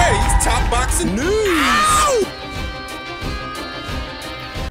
today's top boxing news. Ow!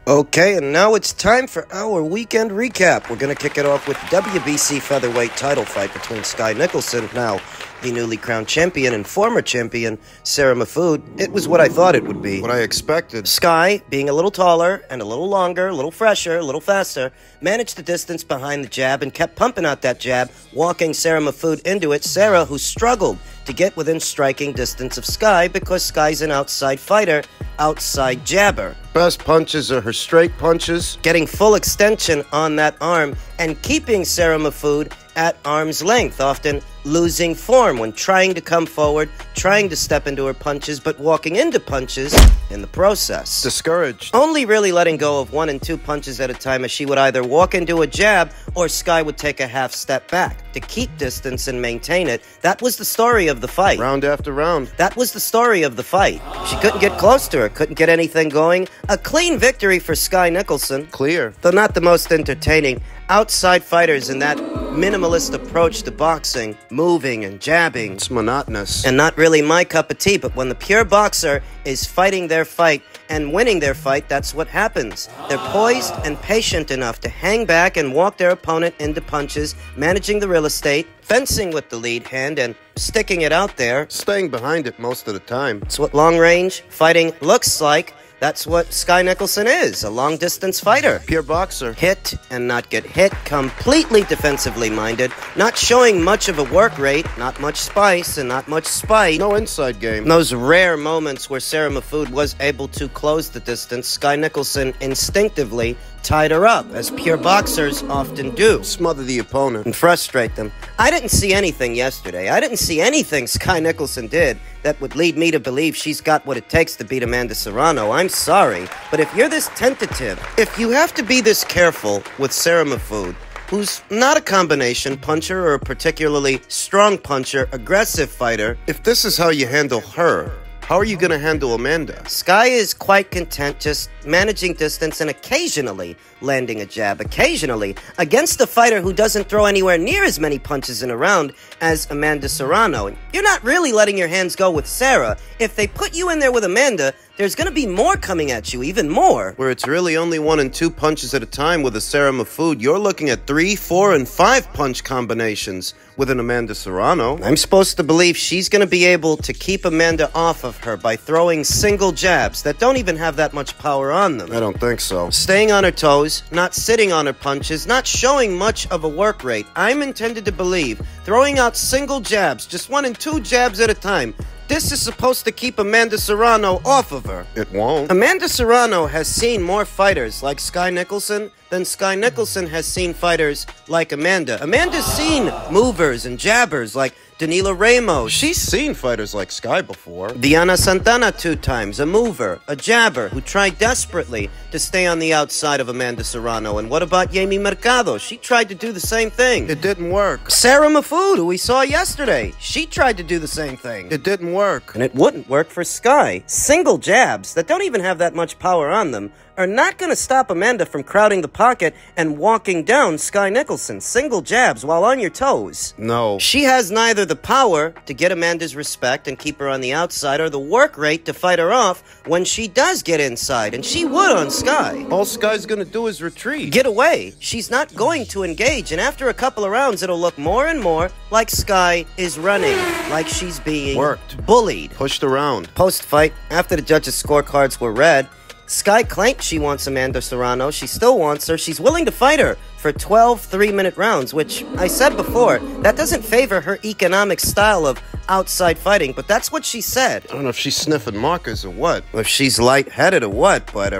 Okay, and now it's time for our weekend recap. We're going to kick it off with WBC featherweight title fight between Sky Nicolson, now the newly crowned champion, and former champion Sarah Mahfoud. It was what I thought it would be. What I expected. Sky, being a little taller and a little longer, a little fresher, a little faster, managed the distance behind the jab and kept pumping out that jab, walking Sarah Mahfoud into it. Sarah, who struggled to get within striking distance of Sky because Sky's an outside fighter, outside jabber. Best punches are her straight punches. Getting full extension on that arm and keeping Sarah Mahfoud at arm's length, often losing form when trying to come forward, trying to step into her punches, but walking into punches in the process. Discouraged. Only really letting go of 1 and 2 punches at a time, as she would either walk into a jab or Sky would take a half step back to keep distance and maintain it. That was the story of the fight. Round after round. That was the story of the fight. She couldn't get close to her, couldn't get anything going. A clean victory for Sky Nicolson. Clear. Though not the most entertaining. Outside fighters in that minimalist approach to boxing, moving and jabbing. It's monotonous. And not really my cup of tea, but when the pure boxer is fighting their fight and winning their fight, that's what happens. They're poised and patient enough to hang back and walk their opponent into punches, managing the real estate, fencing with the lead hand, and sticking it out there. Staying behind it most of the time. It's what long-range fighting looks like. That's what Sky Nicolson is, a long-distance fighter. Pure boxer. Hit and not get hit, completely defensively minded, not showing much of a work rate, not much spice and not much spite. No inside game. Those rare moments where Sarah Mahfoud was able to close the distance, Sky Nicolson instinctively tied her up, as pure boxers often do. Smother the opponent. And frustrate them. I didn't see anything yesterday. I didn't see anything Sky Nicolson did that would lead me to believe she's got what it takes to beat Amanda Serrano. I'm sorry, but if you're this tentative, if you have to be this careful with Sarah Mahfoud, who's not a combination puncher or a particularly strong puncher, aggressive fighter, if this is how you handle her, how are you going to handle Amanda? Sky is quite content just managing distance and occasionally landing a jab, occasionally, against a fighter who doesn't throw anywhere near as many punches in a round as Amanda Serrano. And you're not really letting your hands go with Sarah. If they put you in there with Amanda, there's going to be more coming at you, even more. Where it's really only 1 and 2 punches at a time with a Sarah Mahfoud, you're looking at 3, 4, and 5 punch combinations with an Amanda Serrano. I'm supposed to believe she's going to be able to keep Amanda off of her by throwing single jabs that don't even have that much power on them. I don't think so. Staying on her toes, not sitting on her punches, not showing much of a work rate. I'm intended to believe throwing out single jabs, just 1 and 2 jabs at a time. This is supposed to keep Amanda Serrano off of her. It won't. Amanda Serrano has seen more fighters like Sky Nicolson than Sky Nicolson has seen fighters like Amanda. Amanda's seen movers and jabbers like Danila Lemos. She's seen fighters like Sky before. Diana Santana 2 times, a mover, a jabber, who tried desperately to stay on the outside of Amanda Serrano. And what about Jamie Mercado? She tried to do the same thing. It didn't work. Sarah Mahfoud, who we saw yesterday, she tried to do the same thing. It didn't work. And it wouldn't work for Sky. Single jabs that don't even have that much power on them are not going to stop Amanda from crowding the pocket and walking down Sky Nicolson. Single jabs while on your toes. No. She has neither the power to get Amanda's respect and keep her on the outside or the work rate to fight her off when she does get inside, and she would on Sky. All Sky's going to do is retreat. Get away. She's not going to engage, and after a couple of rounds, it'll look more and more like Sky is running, like she's being worked, bullied, pushed around. Post-fight, after the judges' scorecards were read, Sky claimed she wants Amanda Serrano. She still wants her. She's willing to fight her for 12 3-minute rounds, which I said before, that doesn't favor her economic style of outside fighting, but that's what she said. I don't know if she's sniffing markers or what. If she's lightheaded or what, but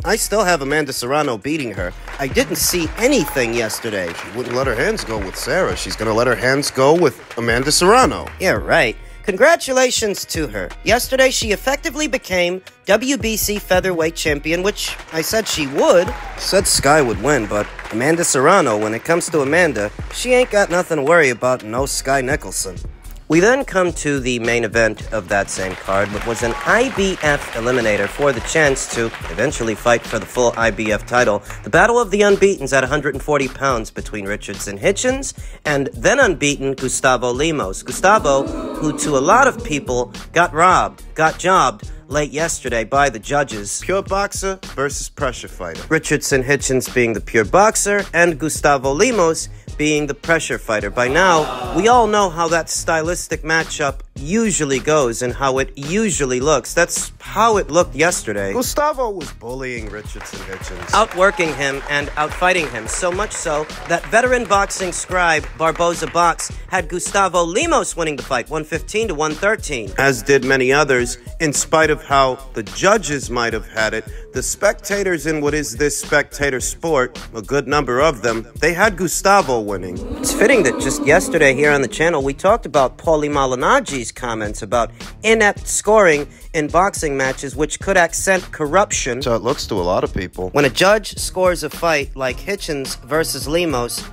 I still have Amanda Serrano beating her. I didn't see anything yesterday. She wouldn't let her hands go with Sarah. She's going to let her hands go with Amanda Serrano. Yeah, right. Congratulations to her. Yesterday, she effectively became WBC featherweight champion, which I said she would. Said Sky would win, but Amanda Serrano, when it comes to Amanda, she ain't got nothing to worry about, no Sky Nicolson. We then come to the main event of that same card, which was an IBF eliminator for the chance to eventually fight for the full IBF title. The Battle of the Unbeatens at 140 pounds between Richards and Hitchins, and then unbeaten Gustavo Lemos. Gustavo, who to a lot of people got jobbed late yesterday by the judges. Pure boxer versus pressure fighter. Richards and Hitchins being the pure boxer, and Gustavo Lemos being the pressure fighter. By now, we all know how that stylistic matchup usually goes and how it usually looks. That's how it looked yesterday. Gustavo was bullying Richards and Hitchins. Outworking him and outfighting him, so much so that veteran boxing scribe Barboza Box had Gustavo Lemos winning the fight, 115 to 113. As did many others, in spite of how the judges might have had it, the spectators in what is this spectator sport, a good number of them, they had Gustavo winning. It's fitting that just yesterday here on the channel, we talked about Paulie Malignaggi's comments about inept scoring in boxing matches, which could accent corruption. So it looks to a lot of people. When a judge scores a fight like Hitchins versus Lemos,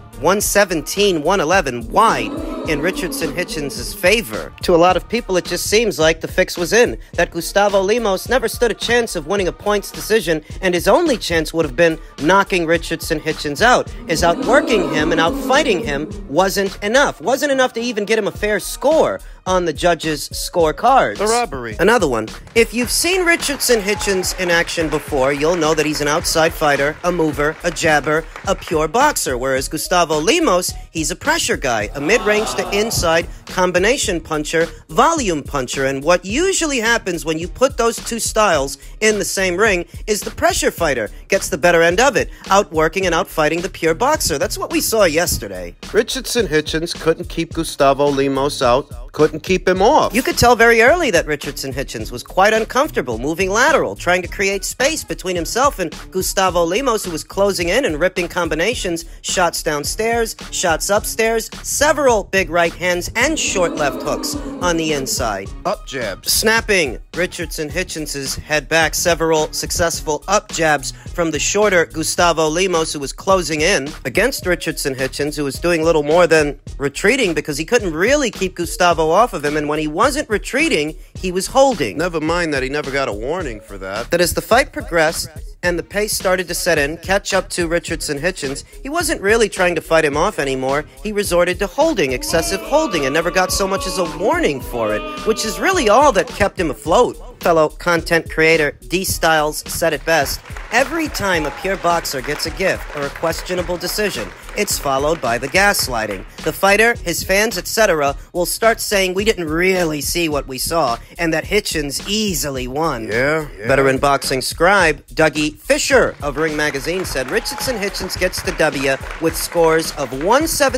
117-111 wide in Richards and Hitchins' favor. To a lot of people, it just seems like the fix was in, that Gustavo Lemos never stood a chance of winning a points decision, and his only chance would have been knocking Richards and Hitchins out. His outworking him and outfighting him wasn't enough. Wasn't enough to even get him a fair score on the judges' scorecards. The robbery. Another one. If you've seen Richards and Hitchins in action before, you'll know that he's an outside fighter, a mover, a jabber, a pure boxer, whereas Gustavo Lemos, he's a pressure guy, a mid-range to inside combination puncher, volume puncher, and what usually happens when you put those two styles in the same ring is the pressure fighter gets the better end of it, outworking and outfighting the pure boxer. That's what we saw yesterday. Richards and Hitchins couldn't keep Gustavo Lemos out, couldn't keep him off. You could tell very early that Richards and Hitchins was quite uncomfortable, moving lateral, trying to create space between himself and Gustavo Lemos, who was closing in and ripping combinations, shots downstairs, shots upstairs, several big right hands and short left hooks on the inside. Up jabs. Snapping Richards and Hitchins' head back, several successful up jabs from the shorter Gustavo Lemos, who was closing in against Richards and Hitchins, who was doing little more than retreating because he couldn't really keep Gustavo off of him, and when he wasn't retreating, he was holding. Never mind that he never got a warning for that. That as the fight progressed and the pace started to set in, catch up to Richards and Hitchins, he wasn't really trying to fight him off anymore. He resorted to holding, excessive holding, and never got so much as a warning for it, which is really all that kept him afloat. Fellow content creator D Styles said it best: every time a pure boxer gets a gift or a questionable decision, it's followed by the gaslighting. The fighter, his fans, etc. will start saying we didn't really see what we saw and that Hitchins easily won. Yeah. Veteran boxing scribe Dougie Fisher of Ring Magazine said Richards and Hitchins gets the W with scores of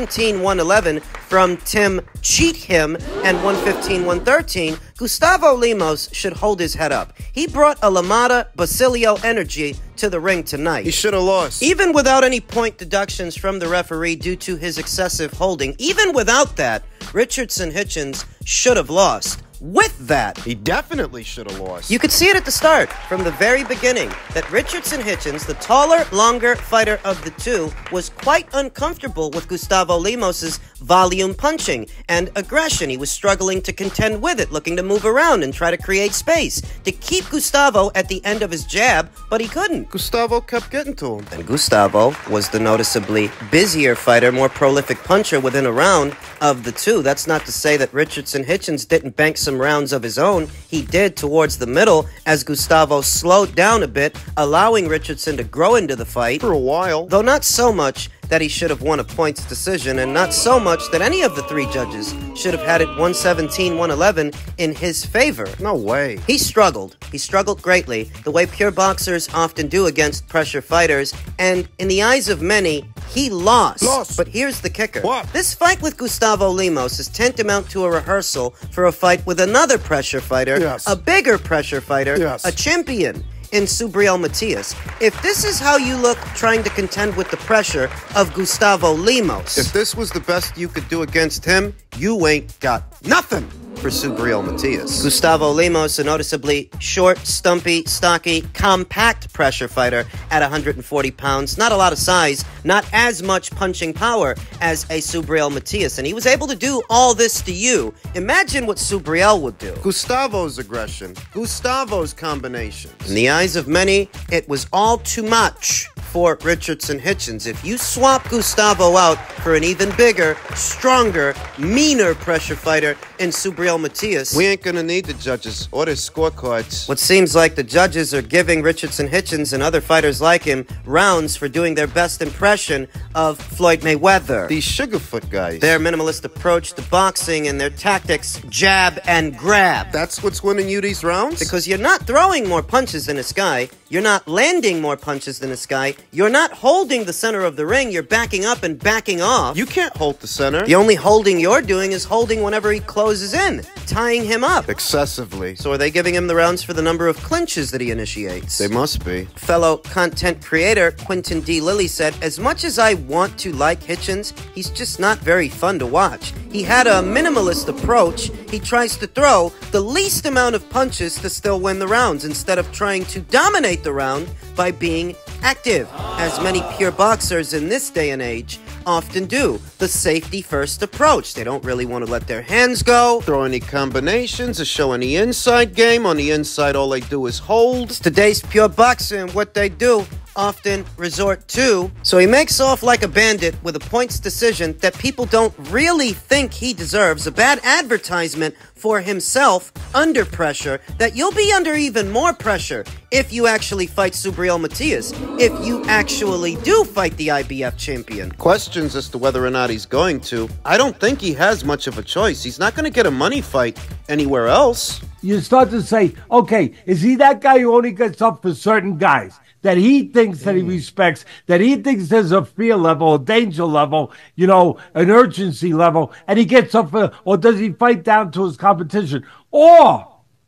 117-111 from Tim Cheat Him and 115-113. Gustavo Lemos should hold his head up. He brought a Lamada Basilio energy to the ring tonight. He should have lost. Even without any point deductions from the referee due to his excessive holding, even without that, Richards and Hitchins should have lost. With that, He definitely should have lost. you could see it at the start, from the very beginning, that Richards and Hitchins, the taller, longer fighter of the two, was quite uncomfortable with Gustavo Lemos's volume punching and aggression. He was struggling to contend with it, looking to move around and try to create space, to keep Gustavo at the end of his jab, but he couldn't. Gustavo kept getting to him. And Gustavo was the noticeably busier fighter, more prolific puncher within a round of the two. That's not to say that Richards and Hitchins didn't bank some rounds of his own. He did towards the middle as Gustavo slowed down a bit, allowing Richardson to grow into the fight. For a while. Though not so much that he should have won a points decision, and not so much that any of the three judges should have had it 117-111 in his favor. No way. He struggled. He struggled greatly, the way pure boxers often do against pressure fighters, and in the eyes of many, he lost. But here's the kicker. What? This fight with Gustavo Lemos is tantamount to a rehearsal for a fight with another pressure fighter, Yes. a bigger pressure fighter, Yes. a champion in Subriel Matias. If this is how you look trying to contend with the pressure of Gustavo Lemos, If this was the best you could do against him, you ain't got nothing. for Subriel Matias. Gustavo Lemos, a noticeably short, stumpy, stocky, compact pressure fighter at 140 pounds. Not a lot of size, not as much punching power as a Subriel Matias, and he was able to do all this to you. Imagine what Subriel would do. Gustavo's aggression, Gustavo's combinations. In the eyes of many, it was all too much for Richardson Hitchins. If you swap Gustavo out for an even bigger, stronger, meaner pressure fighter in Subriel Matias, we ain't gonna need the judges or their scorecards. what seems like the judges are giving Richardson Hitchins and other fighters like him rounds for doing their best impression of Floyd Mayweather. These Sugarfoot guys. Their minimalist approach to boxing and their tactics, jab and grab. That's what's winning you these rounds? Because you're not throwing more punches than this guy, you're not landing more punches than this guy, you're not holding the center of the ring, you're backing up and backing off. You can't hold the center. The only holding you're doing is holding whenever he closes in, tying him up. Excessively. So are they giving him the rounds for the number of clinches that he initiates? They must be. Fellow content creator Quentin D. Lilly said, as much as I want to like Hitchins, he's just not very fun to watch. He had a minimalist approach. He tries to throw the least amount of punches to still win the rounds instead of trying to dominate the round by being active, as many pure boxers in this day and age often do. The safety first approach. They don't really want to let their hands go. Throw any combinations or show any inside game. On the inside, all they do is hold. Today's pure boxer and what they do often resort to. So he makes off like a bandit with a points decision that people don't really think he deserves. A bad advertisement for himself under pressure, that you'll be under even more pressure if you actually fight Subriel Matias, if you actually do fight the IBF champion. Questions as to whether or not he's going to. I don't think he has much of a choice. He's not going to get a money fight anywhere else. You start to say, okay, is he that guy who only gets up for certain guys that he thinks that he respects, that he thinks there's a fear level, a danger level, you know, an urgency level, and he gets up for, or does he fight down to his competition? Or,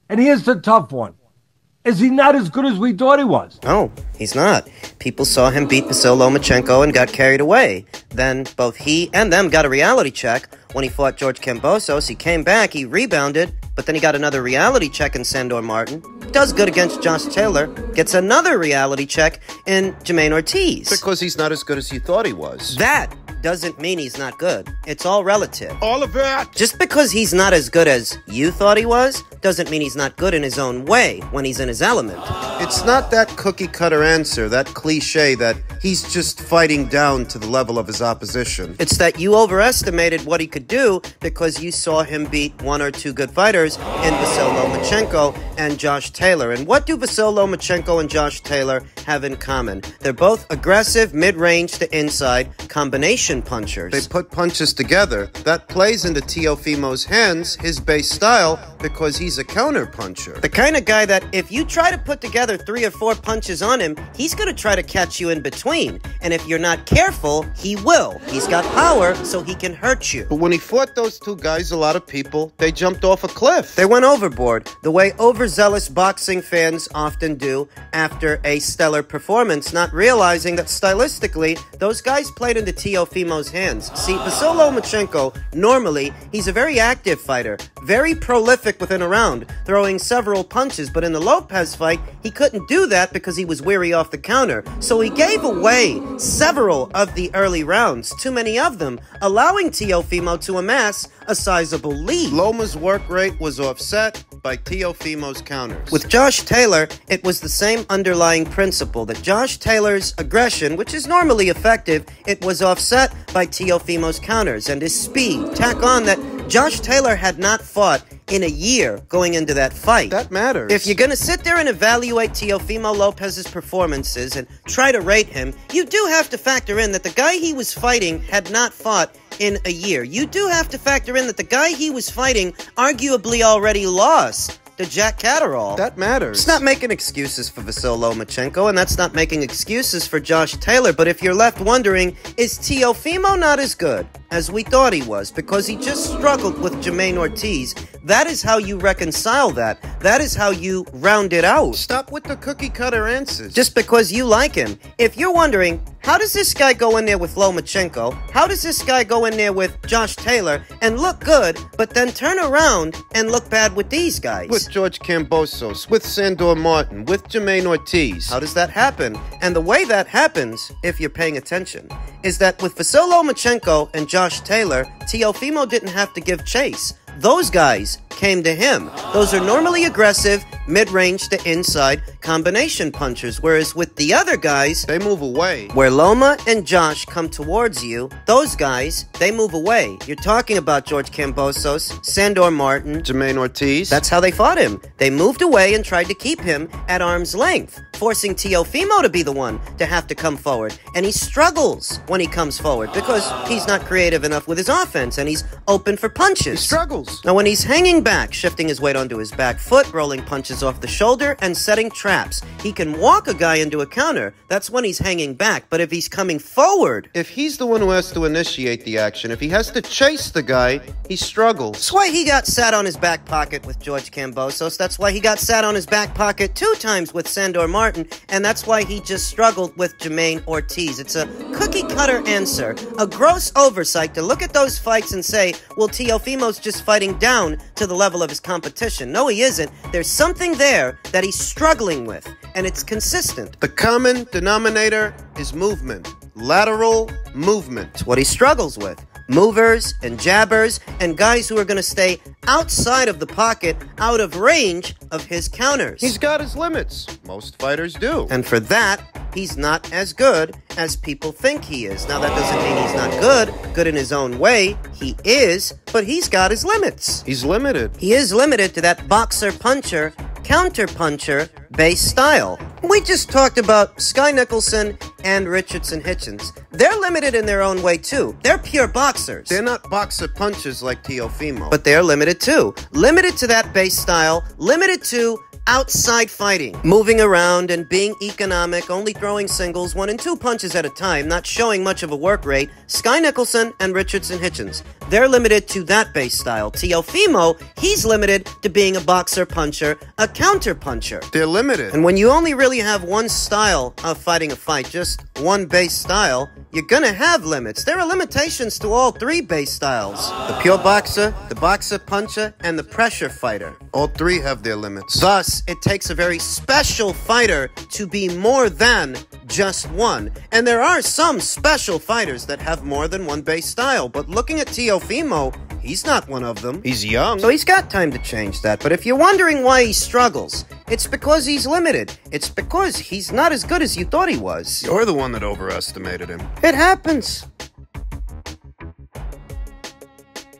and here's the tough one, is he not as good as we thought he was? No, he's not. People saw him beat Vasyl Lomachenko and got carried away. Then both he and them got a reality check. When he fought George Kambosos, he came back, he rebounded, but then he got another reality check in Sandor Martin. Does good against Josh Taylor. Gets another reality check in Jermaine Ortiz. Because he's not as good as you thought he was. That doesn't mean he's not good. It's all relative. All of that. Just because he's not as good as you thought he was, doesn't mean he's not good in his own way when he's in his element. It's not that cookie-cutter answer, that cliche that he's just fighting down to the level of his opposition. It's that you overestimated what he could do because you saw him beat one or two good fighters in Vasyl Lomachenko and Josh Taylor. And what do Vasyl Lomachenko and Josh Taylor have in common? They're both aggressive, mid-range to inside combination punchers. They put punches together. That plays into Teofimo's hands, his base style, because he's a counter puncher. The kind of guy that if you try to put together 3 or 4 punches on him, he's going to try to catch you in between. And if you're not careful, he will. He's got power, so he can hurt you. But when he fought those two guys, a lot of people, they jumped off a cliff. They went overboard, the way overzealous boxing fans often do after a stellar performance, not realizing that stylistically, those guys played into Teofimo's hands. See, Vasyl Lomachenko, normally, he's a very active fighter, very prolific within a round, throwing several punches, but in the Lopez fight, he couldn't do that because he was weary off the counter. So he gave away several of the early rounds, too many of them, allowing Teofimo to amass a sizable lead. Loma's work rate was offset by Teofimo's counters. With Josh Taylor, it was the same underlying principle, that Josh Taylor's aggression, which is normally effective, it was offset by Teofimo's counters and his speed. Tack on that Josh Taylor had not fought in a year going into that fight. That matters. If you're going to sit there and evaluate Teofimo Lopez's performances and try to rate him, you do have to factor in that the guy he was fighting had not fought in a year. You do have to factor in that the guy he was fighting arguably already lost to Jack Catterall. That matters. It's not making excuses for Vasyl Lomachenko, and that's not making excuses for Josh Taylor, but if you're left wondering, is Teofimo not as good? as we thought he was because he just struggled with Jermaine Ortiz. That is how you reconcile that. That is how you round it out. Stop with the cookie-cutter answers. Just because you like him. If you're wondering, how does this guy go in there with Lomachenko? How does this guy go in there with Josh Taylor and look good, but then turn around and look bad with these guys? With George Kambosos, with Sandor Martin, with Jermaine Ortiz. How does that happen? And the way that happens, if you're paying attention, is that with Vasyl Lomachenko and Josh Taylor, Teofimo didn't have to give chase. Those guys came to him. Those are normally aggressive, mid-range to inside combination punchers, whereas with the other guys, they move away. Where Loma and Josh come towards you, those guys, they move away. You're talking about George Kambosos, Sandor Martin, Jermaine Ortiz. That's how they fought him. They moved away and tried to keep him at arm's length, forcing Teofimo to be the one to have to come forward. And he struggles when he comes forward because he's not creative enough with his offense and he's open for punches. He struggles. Now when he's hanging back, shifting his weight onto his back foot, rolling punches off the shoulder, and setting traps, he can walk a guy into a counter. That's when he's hanging back. But if he's coming forward, if he's the one who has to initiate the action, if he has to chase the guy, he struggles. That's why he got sat on his back pocket with George Kambosos. That's why he got sat on his back pocket 2 times with Sandor Martin. And that's why he just struggled with Jermaine Ortiz. It's a cookie-cutter answer, a gross oversight to look at those fights and say, well, Teofimo's just fighting down to the level of his competition. No, he isn't. There's something there that he's struggling with, and it's consistent. The common denominator is movement. Lateral movement. It's what he struggles with. Movers and jabbers and guys who are going to stay outside of the pocket, out of range of his counters. He's got his limits. Most fighters do. And for that, he's not as good as people think he is. Now, that doesn't mean he's not good in his own way. He is, but he's got his limits. He's limited. He is limited to that boxer-puncher, counter-puncher-based style. We just talked about Sky Nicholson and Richardson Hitchins. They're limited in their own way, too. They're pure boxers. They're not boxer punchers like Teofimo. But they're limited, too. Limited to that base style, limited to outside fighting, moving around and being economic, only throwing singles, 1 and 2 punches at a time, not showing much of a work rate. Sky Nicholson and Richardson Hitchins, they're limited to that base style. Teofimo, he's limited to being a boxer puncher, a counter puncher. They're limited. And when you only really have one style of fighting a fight, just one base style, you're gonna have limits. There are limitations to all 3 base styles. The pure boxer, the boxer puncher, and the pressure fighter. All 3 have their limits. Thus, it takes a very special fighter to be more than just one. And there are some special fighters that have more than one base style. But looking at Teofimo, he's not one of them. He's young. So he's got time to change that. But if you're wondering why he struggles, it's because he's limited. It's because he's not as good as you thought he was. You're the one that overestimated him. It happens.